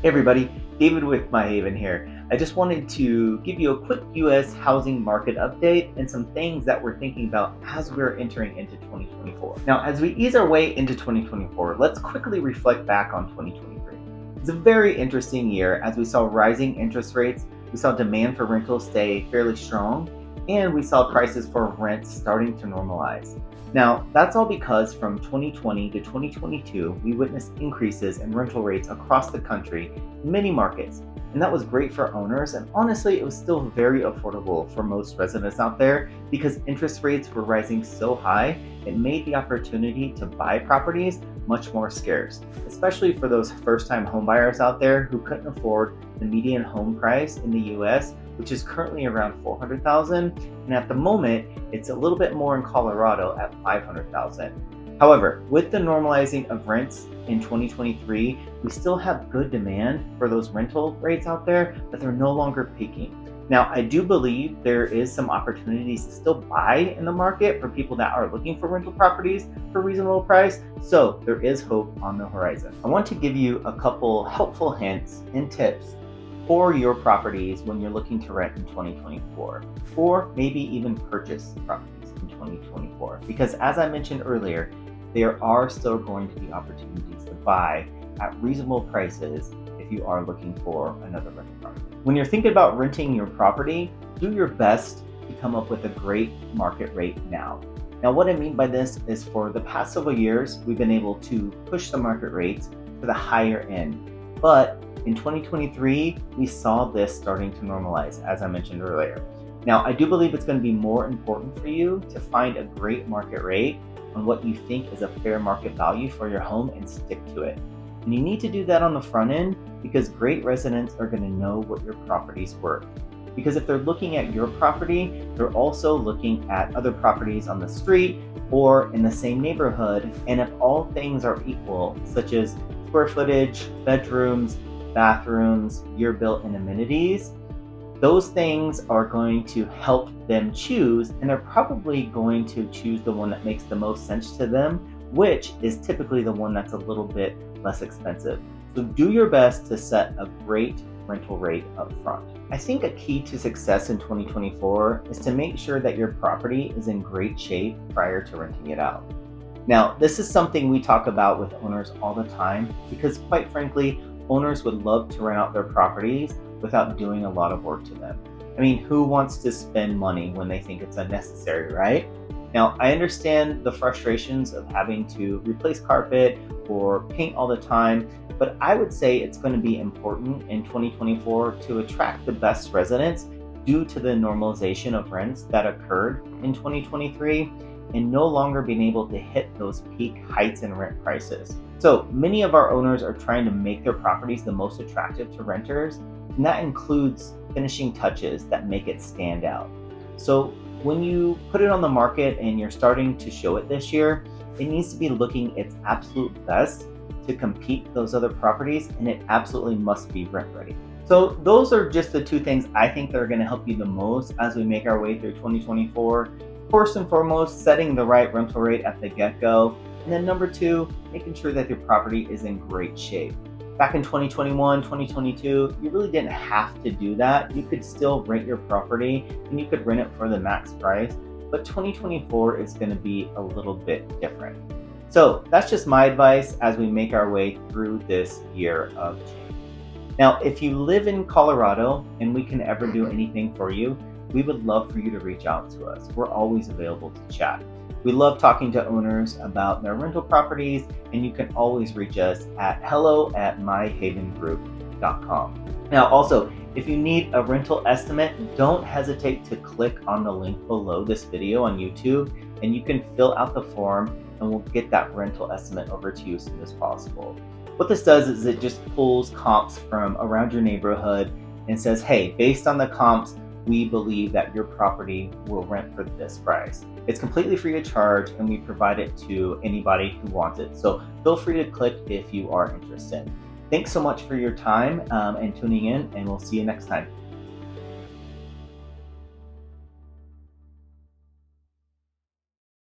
Hey everybody, David with My Haven here. I just wanted to give you a quick US housing market update and some things that we're thinking about as we're entering into 2024. Now, as we ease our way into 2024, let's quickly reflect back on 2023. It's a very interesting year as we saw rising interest rates, we saw demand for rentals stay fairly strong, and we saw prices for rents starting to normalize. Now, that's all because from 2020 to 2022, we witnessed increases in rental rates across the country in many markets. And that was great for owners, and honestly, it was still very affordable for most residents out there because interest rates were rising so high, it made the opportunity to buy properties much more scarce, especially for those first-time homebuyers out there who couldn't afford the median home price in the US, which is currently around $400,000, and at the moment, it's a little bit more in Colorado at $500,000. However, with the normalizing of rents in 2023, we still have good demand for those rental rates out there, but they're no longer peaking. Now, I do believe there is some opportunities to still buy in the market for people that are looking for rental properties for a reasonable price, so there is hope on the horizon. I want to give you a couple helpful hints and tips for your properties when you're looking to rent in 2024, or maybe even purchase properties in 2024. Because as I mentioned earlier, there are still going to be opportunities to buy at reasonable prices if you are looking for another rental property. When you're thinking about renting your property, do your best to come up with a great market rate now. Now, what I mean by this is for the past several years, we've been able to push the market rates to the higher end. But in 2023, we saw this starting to normalize, as I mentioned earlier. Now, I do believe it's going to be more important for you to find a great market rate on what you think is a fair market value for your home and stick to it. And you need to do that on the front end because great residents are going to know what your property's worth. Because if they're looking at your property, they're also looking at other properties on the street or in the same neighborhood. And if all things are equal, such as square footage, bedrooms, bathrooms, year built-in amenities, those things are going to help them choose, and they're probably going to choose the one that makes the most sense to them, which is typically the one that's a little bit less expensive. So do your best to set a great rental rate up front. I think a key to success in 2024 is to make sure that your property is in great shape prior to renting it out. Now, this is something we talk about with owners all the time because, quite frankly, owners would love to rent out their properties without doing a lot of work to them. I mean, who wants to spend money when they think it's unnecessary, right? Now, I understand the frustrations of having to replace carpet or paint all the time, but I would say it's going to be important in 2024 to attract the best residents due to the normalization of rents that occurred in 2023 and no longer being able to hit those peak heights in rent prices. So many of our owners are trying to make their properties the most attractive to renters, and that includes finishing touches that make it stand out. So when you put it on the market and you're starting to show it this year, it needs to be looking its absolute best to compete those other properties, and it absolutely must be rent ready. So those are just the two things I think that are going to help you the most as we make our way through 2024. First and foremost, setting the right rental rate at the get-go. And then number two, making sure that your property is in great shape. Back in 2021, 2022, you really didn't have to do that. You could still rent your property and you could rent it for the max price. But 2024 is going to be a little bit different. So that's just my advice as we make our way through this year of change. Now, if you live in Colorado and we can ever do anything for you, we would love for you to reach out to us. We're always available to chat. We love talking to owners about their rental properties, and you can always reach us at hello@myhavengroup.com. Now, also, if you need a rental estimate, don't hesitate to click on the link below this video on YouTube, and you can fill out the form, and we'll get that rental estimate over to you as soon as possible. What this does is it just pulls comps from around your neighborhood and says, hey, based on the comps, we believe that your property will rent for this price. It's completely free of charge, and we provide it to anybody who wants it. So feel free to click if you are interested. Thanks so much for your time and tuning in, and we'll see you next time.